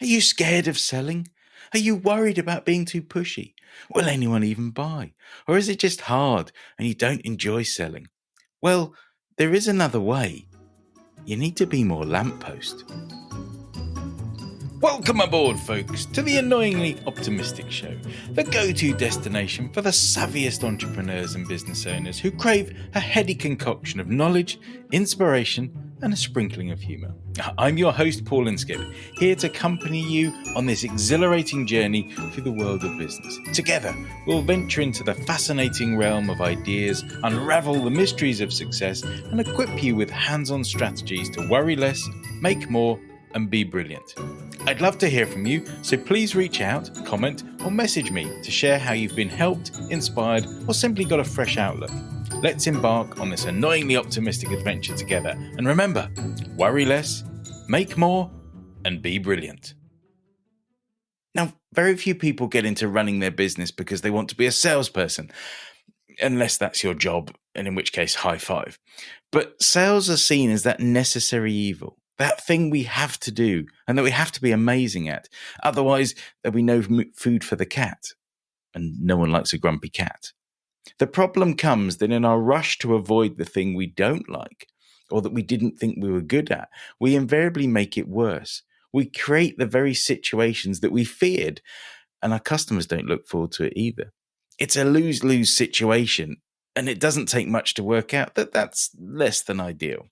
Are you scared of selling? Are you worried about being too pushy? Will anyone even buy? Or is it just hard and you don't enjoy selling? Well, there is another way. You need to be more lamppost. Welcome aboard, folks, to the Annoyingly Optimistic Show, the go-to destination for the savviest entrepreneurs and business owners who crave a heady concoction of knowledge, inspiration, and a sprinkling of humour. I'm your host, Paul Inskip, here to accompany you on this exhilarating journey through the world of business. Together, we'll venture into the fascinating realm of ideas, unravel the mysteries of success, and equip you with hands-on strategies to worry less, make more, and be brilliant. I'd love to hear from you, so please reach out, comment, or message me to share how you've been helped, inspired, or simply got a fresh outlook. Let's embark on this annoyingly optimistic adventure together. And remember, worry less, make more, and be brilliant. Now, very few people get into running their business because they want to be a salesperson, unless that's your job, and in which case, high five. But sales are seen as that necessary evil. That thing we have to do and that we have to be amazing at. Otherwise, there'll be no food for the cat. And no one likes a grumpy cat. The problem comes that in our rush to avoid the thing we don't like or that we didn't think we were good at, we invariably make it worse. We create the very situations that we feared, and our customers don't look forward to it either. It's a lose-lose situation, and it doesn't take much to work out that that's less than ideal.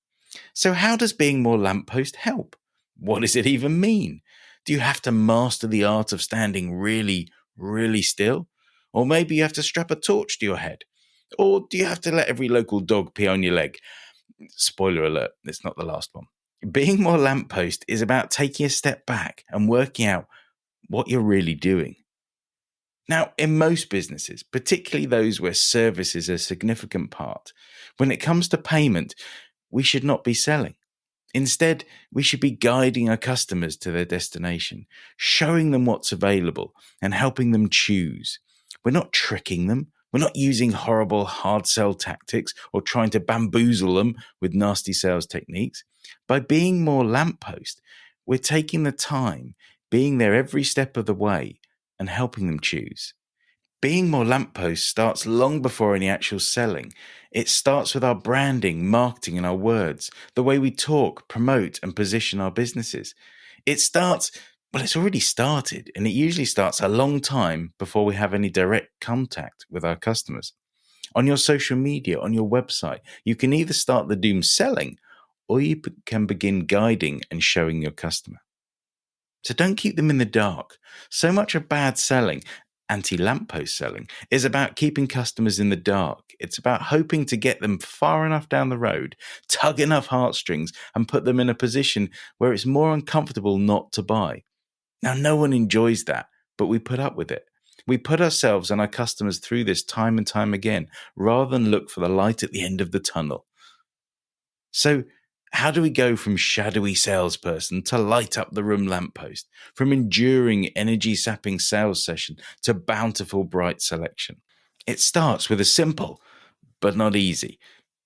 So how does being more lamppost help? What does it even mean? Do you have to master the art of standing really, really still? Or maybe you have to strap a torch to your head? Or do you have to let every local dog pee on your leg? Spoiler alert, it's not the last one. Being more lamppost is about taking a step back and working out what you're really doing. Now, in most businesses, particularly those where service is a significant part, when it comes to payment, we should not be selling. Instead, we should be guiding our customers to their destination, showing them what's available and helping them choose. We're not tricking them. We're not using horrible hard sell tactics or trying to bamboozle them with nasty sales techniques. By being more lamppost, we're taking the time, being there every step of the way and helping them choose. Being more lamppost starts long before any actual selling. It starts with our branding, marketing, and our words, the way we talk, promote, and position our businesses. It's already started, and it usually starts a long time before we have any direct contact with our customers. On your social media, on your website, you can either start the doom selling, or you can begin guiding and showing your customer. So don't keep them in the dark. So much of bad selling, anti-lamppost selling, is about keeping customers in the dark. It's about hoping to get them far enough down the road, tug enough heartstrings, and put them in a position where it's more uncomfortable not to buy. Now, no one enjoys that, but we put up with it. We put ourselves and our customers through this time and time again, rather than look for the light at the end of the tunnel. So, how do we go from shadowy salesperson to light up the room lamppost, from enduring energy-sapping sales session to bountiful bright selection? It starts with a simple, but not easy,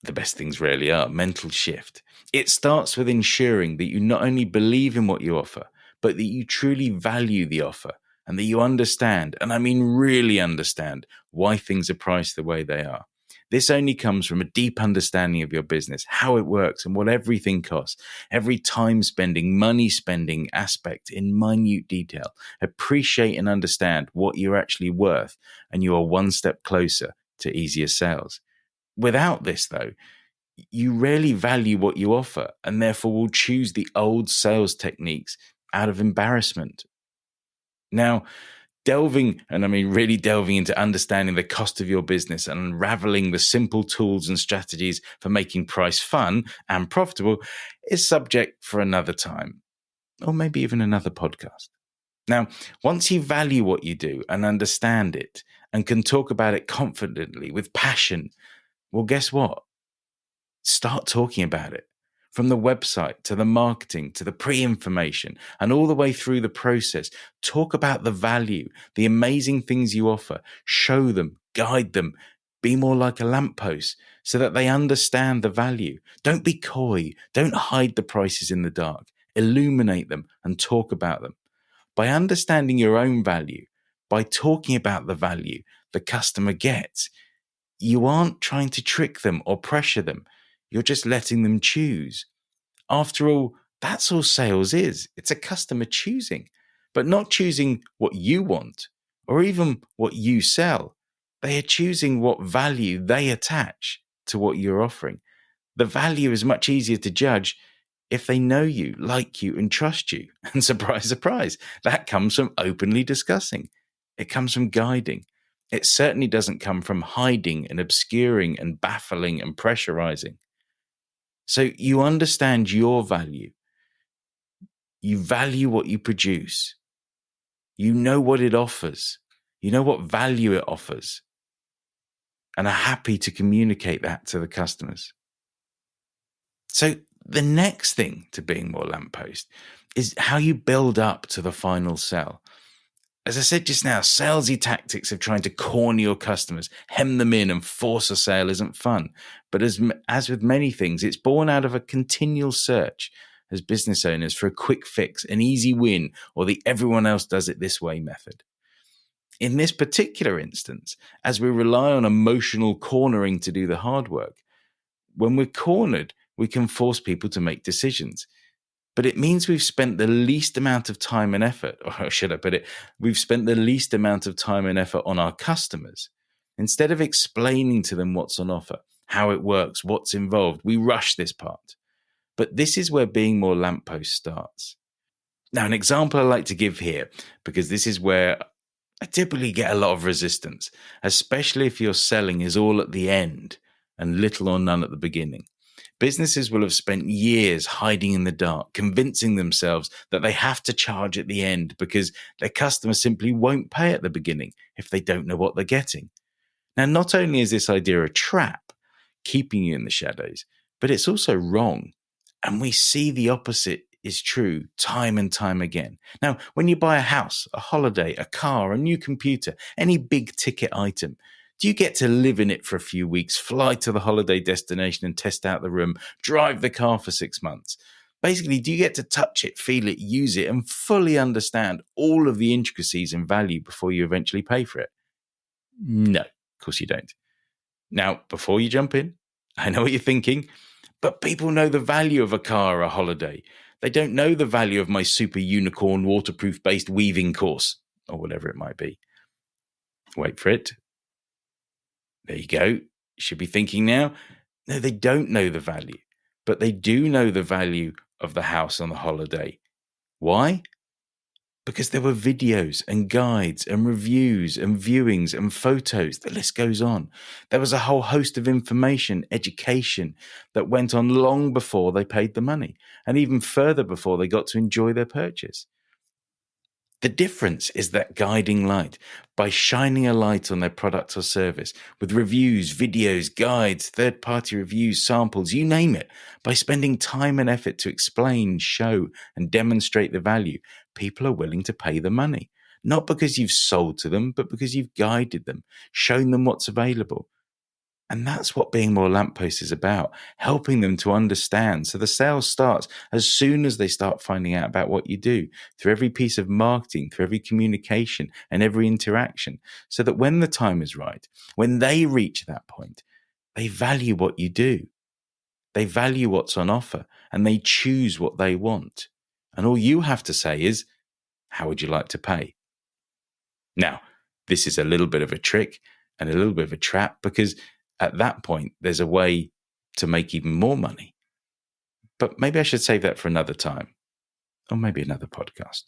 the best things rarely are, mental shift. It starts with ensuring that you not only believe in what you offer, but that you truly value the offer and that you understand, and I mean really understand, why things are priced the way they are. This only comes from a deep understanding of your business, how it works and what everything costs, every time spending, money spending aspect in minute detail. Appreciate and understand what you're actually worth, and you are one step closer to easier sales. Without this, though, you rarely value what you offer and therefore will choose the old sales techniques out of embarrassment. Now, really delving into understanding the cost of your business and unraveling the simple tools and strategies for making price fun and profitable is subject for another time, or maybe even another podcast. Now, once you value what you do and understand it and can talk about it confidently with passion, well, guess what? Start talking about it. From the website to the marketing to the pre-information and all the way through the process, talk about the value, the amazing things you offer, show them, guide them, be more like a lamppost so that they understand the value. Don't be coy. Don't hide the prices in the dark. Illuminate them and talk about them. By understanding your own value, by talking about the value the customer gets, you aren't trying to trick them or pressure them. You're just letting them choose. After all, that's all sales is. It's a customer choosing, but not choosing what you want or even what you sell. They are choosing what value they attach to what you're offering. The value is much easier to judge if they know you, like you, and trust you. And surprise, surprise, that comes from openly discussing. It comes from guiding. It certainly doesn't come from hiding and obscuring and baffling and pressurizing. So you understand your value. You value what you produce. You know what it offers. You know what value it offers. And are happy to communicate that to the customers. So the next thing to being more lamppost is how you build up to the final sell. As I said just now, salesy tactics of trying to corner your customers, hem them in and force a sale isn't fun. But as with many things, it's born out of a continual search as business owners for a quick fix, an easy win, or the everyone else does it this way method. In this particular instance, as we rely on emotional cornering to do the hard work, when we're cornered, we can force people to make decisions. But it means we've spent the least amount of time and effort, or how should I put it, we've spent the least amount of time and effort on our customers. Instead of explaining to them what's on offer, how it works, what's involved, we rush this part. But this is where being more lamppost starts. Now, an example I like to give here, because this is where I typically get a lot of resistance, especially if your selling is all at the end and little or none at the beginning. Businesses will have spent years hiding in the dark, convincing themselves that they have to charge at the end because their customers simply won't pay at the beginning if they don't know what they're getting. Now, not only is this idea a trap, keeping you in the shadows, but it's also wrong. And we see the opposite is true time and time again. Now, when you buy a house, a holiday, a car, a new computer, any big ticket item, do you get to live in it for a few weeks, fly to the holiday destination and test out the room, drive the car for 6 months? Basically, do you get to touch it, feel it, use it, and fully understand all of the intricacies and value before you eventually pay for it? No, of course you don't. Now, before you jump in, I know what you're thinking, but people know the value of a car or a holiday. They don't know the value of my super unicorn waterproof-based weaving course, or whatever it might be. Wait for it. There you go. You should be thinking now, no, they don't know the value, but they do know the value of the house on the holiday. Why? Because there were videos and guides and reviews and viewings and photos. The list goes on. There was a whole host of information, education that went on long before they paid the money and even further before they got to enjoy their purchase. The difference is that guiding light, by shining a light on their product or service with reviews, videos, guides, third-party reviews, samples, you name it, by spending time and effort to explain, show, and demonstrate the value, people are willing to pay the money. Not because you've sold to them, but because you've guided them, shown them what's available. And that's what being more lamppost is about, helping them to understand. So the sales starts as soon as they start finding out about what you do, through every piece of marketing, through every communication and every interaction, so that when the time is right, when they reach that point, they value what you do. They value what's on offer and they choose what they want. And all you have to say is, how would you like to pay? Now, this is a little bit of a trick and a little bit of a trap because at that point, there's a way to make even more money. But maybe I should save that for another time, or maybe another podcast.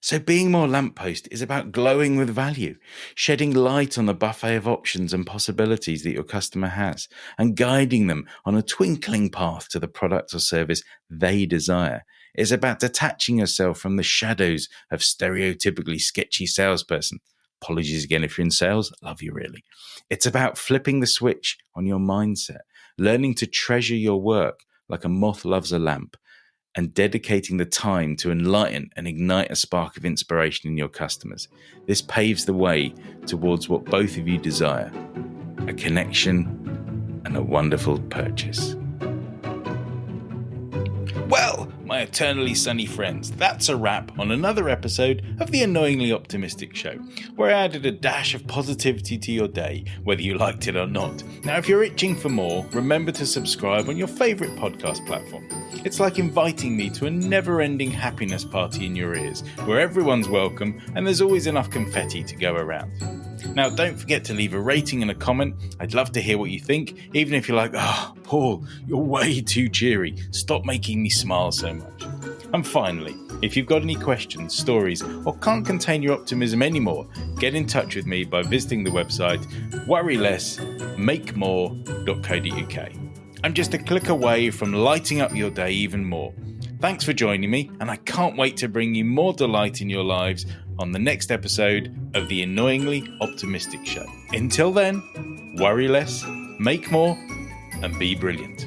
So being more lamppost is about glowing with value, shedding light on the buffet of options and possibilities that your customer has, and guiding them on a twinkling path to the product or service they desire. It's about detaching yourself from the shadows of stereotypically sketchy salesperson. Apologies again if you're in sales. Love you, really. It's about flipping the switch on your mindset, learning to treasure your work like a moth loves a lamp, and dedicating the time to enlighten and ignite a spark of inspiration in your customers. This paves the way towards what both of you desire, a connection and a wonderful purchase. Well, my my eternally sunny friends, that's a wrap on another episode of the Annoyingly Optimistic Show, where I added a dash of positivity to your day, whether you liked it or not. Now, if you're itching for more, remember to subscribe on your favourite podcast platform. It's like inviting me to a never-ending happiness party in your ears, where everyone's welcome and there's always enough confetti to go around. Now, don't forget to leave a rating and a comment. I'd love to hear what you think, even if you're like, "Oh, Paul, you're way too cheery. Stop making me smile so much." And finally, if you've got any questions, stories, or can't contain your optimism anymore, get in touch with me by visiting the website worrylessmakemore.co.uk. I'm just a click away from lighting up your day even more. Thanks for joining me, and I can't wait to bring you more delight in your lives on the next episode of the Annoyingly Optimistic Show. Until then, worry less, make more, and be brilliant.